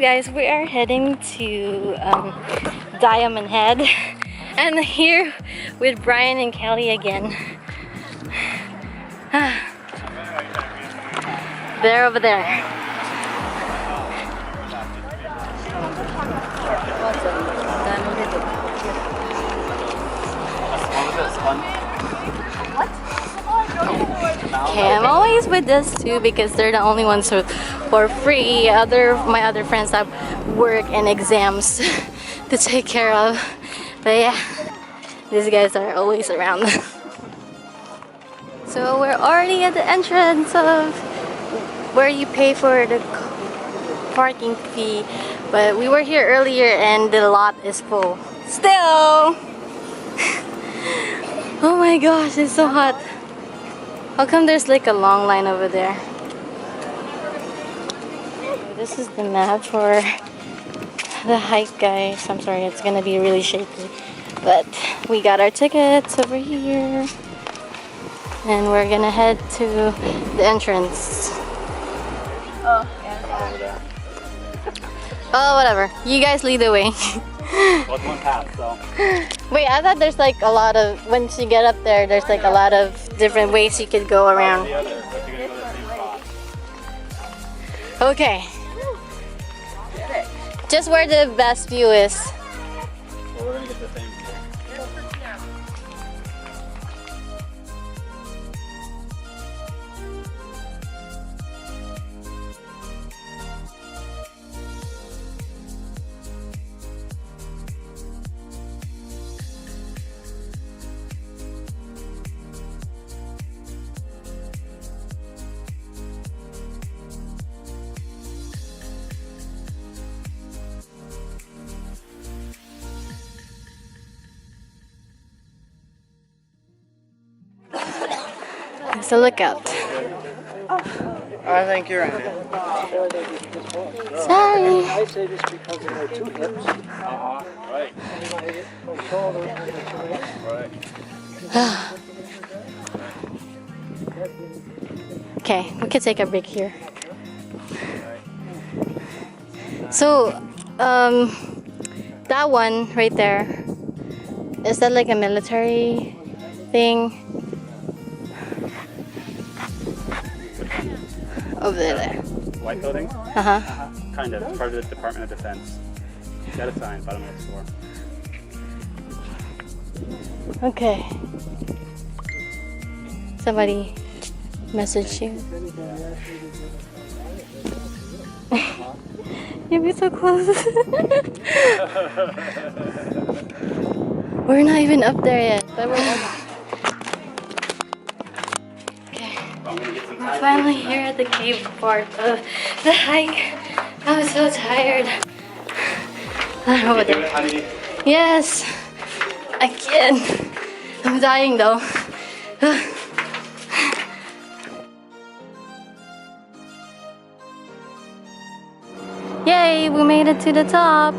guys, we are heading to Diamond Head, and here with Brian and Kelly again. They're over there. Okay, I'm always with this too because they're the only ones who for free. My other friends have work and exams to take care of. But yeah, these guys are always around. So we're already at the entrance of where you pay for the parking fee. But we were here earlier and the lot is full. Still! Oh my gosh, it's so hot. How come there's like a long line over there? This is the map for the hike, guys. I'm sorry, it's gonna be really shaky. But we got our tickets over here. And we're gonna head to the entrance. Oh, whatever. You guys lead the way. Well, it's one path, so. Wait, I thought there's like a lot of, once you get up there, there's like a lot of different ways you could go around. Okay. Just where the best view is. Well, we're gonna get the same view. So look out. I think you're in it. Sorry. I say this because of my two hips. Right. Okay, we could take a break here. So, that one right there, is that like a military thing? Over there. White building? Uh-huh. Kind of. It's part of the Department of Defense. It's got a sign, bottom of the store. Okay. Somebody messaged you. You'd be so close. We're not even up there yet, but we're almost. We're finally here at the cave part of the hike. I'm so tired. Over there. Yes, I can. I'm dying though. Yay, we made it to the top.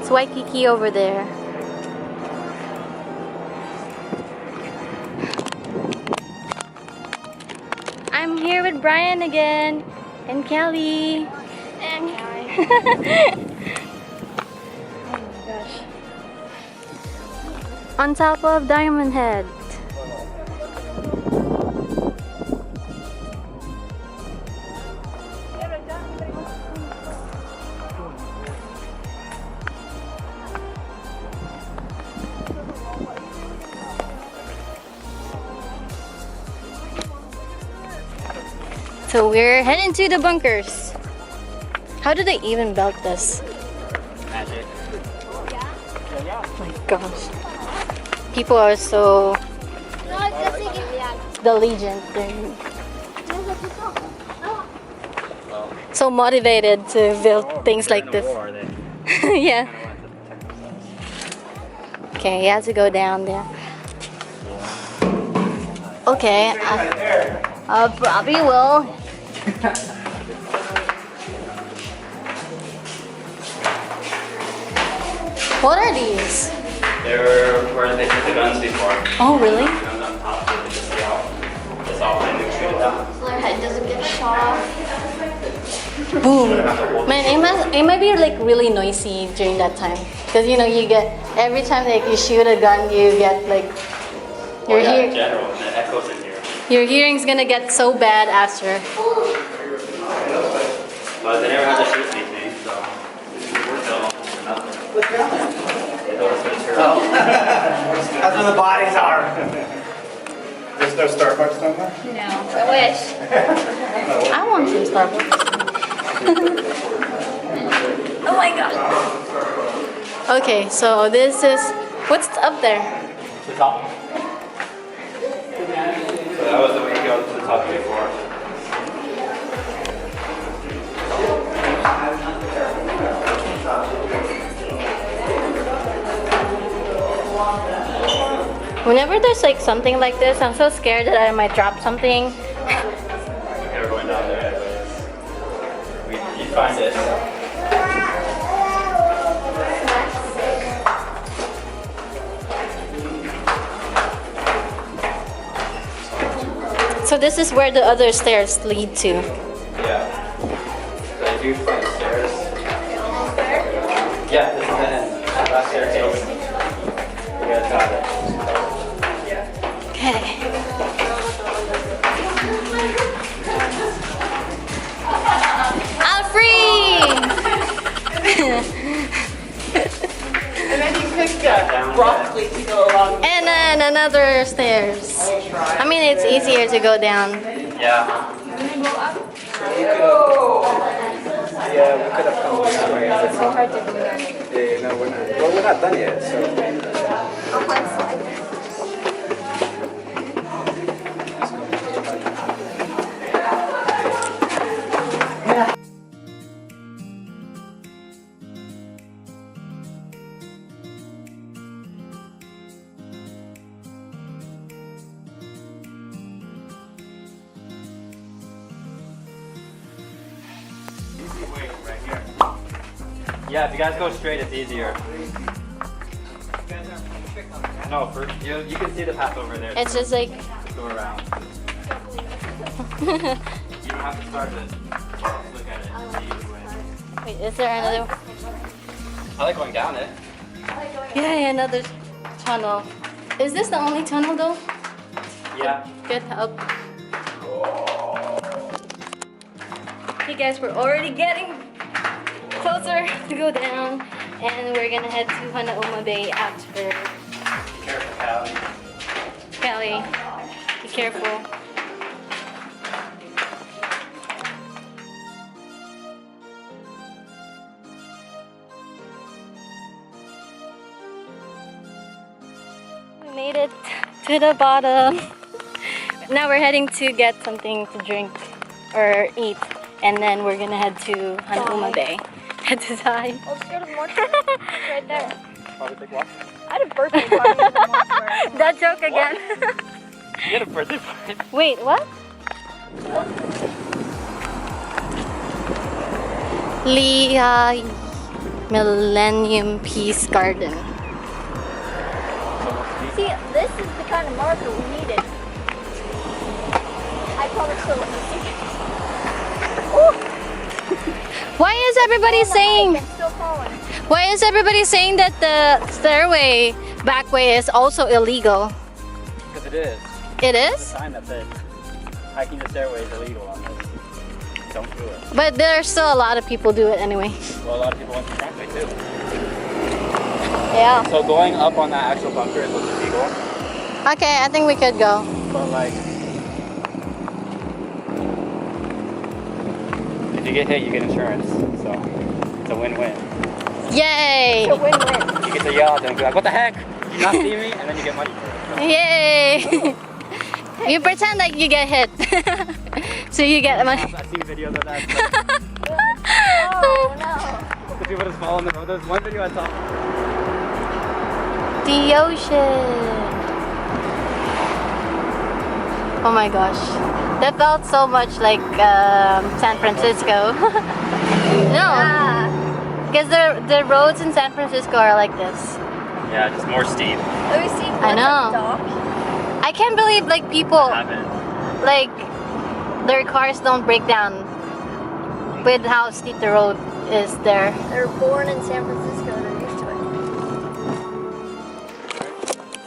It's Waikiki over there. I'm here with Brian again, and Kelly. And Kelly. Oh my gosh. On top of Diamond Head. So we're heading to the bunkers. How do they even build this? Magic. Oh my gosh. People are so diligent. So motivated to build things like this. Yeah. Okay, you have to go down there. Okay. I probably will. What are these? They're where they put the guns before. Oh, really? Guns on top so they just see how it's all kind of treated down. So our head doesn't get shot. Boom. Man, it might be like really noisy during that time. Because you know, you get, every time like you shoot a gun, you get like, your in general, the echoes in here. your hearing's gonna get so bad after. But they never had to shoot anything, so. Look down there. They told us to turn Oh. That's where the bodies are. There's no Starbucks down there? No, I wish. I want some Starbucks. Oh my god. Okay, so this is, what's up there? The top. So that was the way you go to the top before. Whenever there's like something like this, I'm so scared that I might drop something. They were going down there anyways. You find it. So this is where the other stairs lead to. Yeah. So I do find stairs. Yeah, this is the end. Last staircase. You guys got it. Okay. I'm free! And then you pick broccoli to go along. And then another stairs. I mean, it's easier to go down. Yeah. Yeah, we could have come this way. It's so hard to do that. No, we're not. Well, we're not done yet, so. Yeah, if you guys go straight, it's easier. No, you can see the path over there. It's just like, Just go around. You don't have to start it. Just look at it and see which way. wait, is there another? I like going down it. Yeah, another tunnel. Is this the only tunnel though? Yeah. Good help. Hey guys, we're already getting closer to go down, and we're gonna head to Hanauma Bay after. Be careful, Callie. Callie, be careful. We made it to the bottom. Now we're heading to get something to drink or eat, and then we're gonna head to Hanauma Bay. Head to die. Let's go to the mortuary. It's right there. Probably take walk. I had a birthday party at the mortuary. That joke again. You had a birthday party. Wait, what? Lehigh Millennium Peace Garden. See, this is the kind of marker we needed. I probably still let me see. Why is everybody saying? I'm still falling. Why is everybody saying that the stairway back way is also illegal? Because it is. It There's a is, sign that says hiking the stairway is illegal on this. Don't do it. but there's still a lot of people do it anyway. Well, a lot of people want the front way too. Yeah. So going up on that actual bunker is what's illegal. Okay, I think we could go. But like, if you get hit, you get insurance. So it's a win-win. Yay! It's a win-win. You get to yell at them and be like, "What the heck? Did you not see me?" And then you get money for it. Yay! You pretend like you get hit, so you get money. I've seen videos of that. Oh no. The people just fall on the road. There's one video I saw. The ocean. Oh my gosh, that felt so much like San Francisco. No, Ah. because the roads in San Francisco are like this. Yeah, just more steep. Let me see. I know. I can't believe like people Happened. like their cars don't break down with how steep the road is there. They're born in San Francisco. They're used to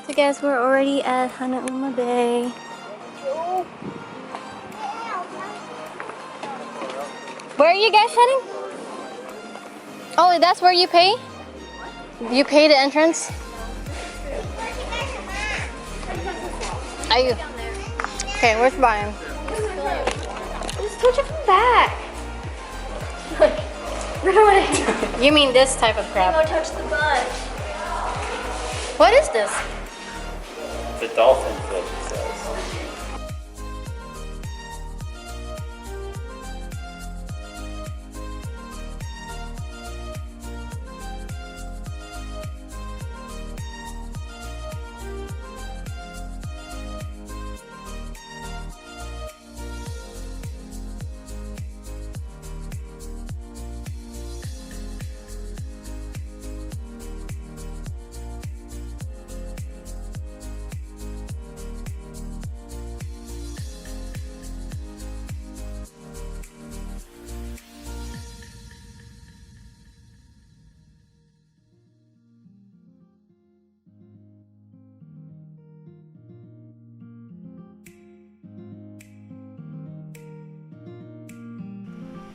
it. So guys, we're already at Hanauma Bay. Where are you guys heading? Oh, that's where you pay? You pay the entrance? Are you? Okay, where's Brian? Just touch it from back. You mean this type of Go crab? touch the butt. What is this? The dolphin fish, it says.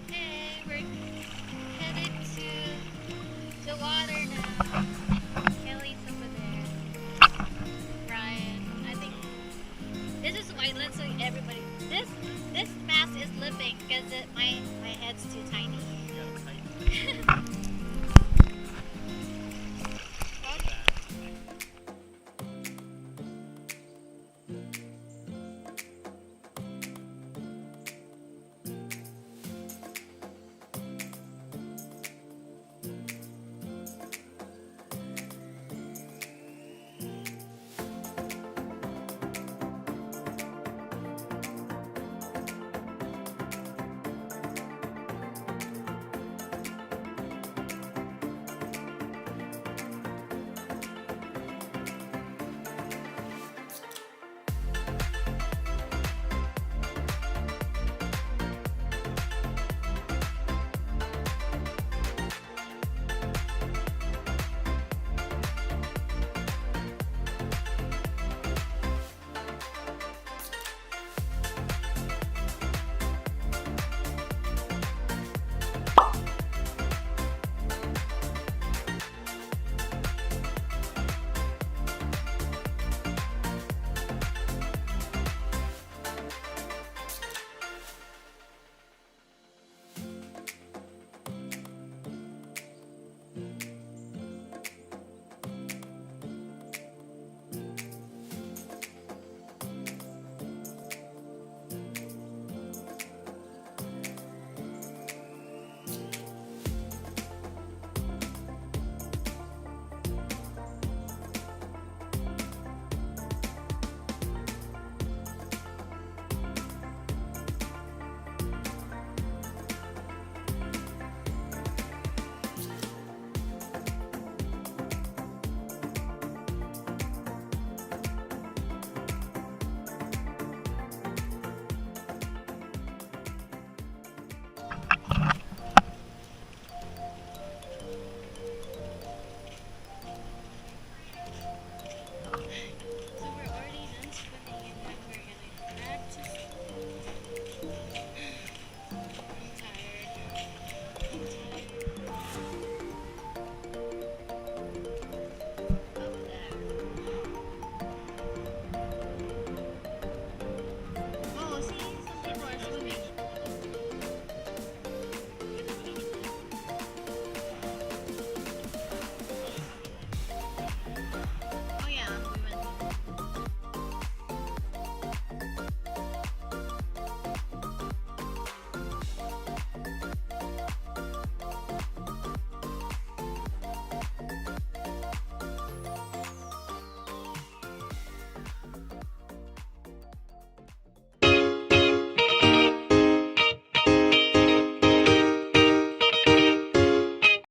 Hey, we're headed to the water now.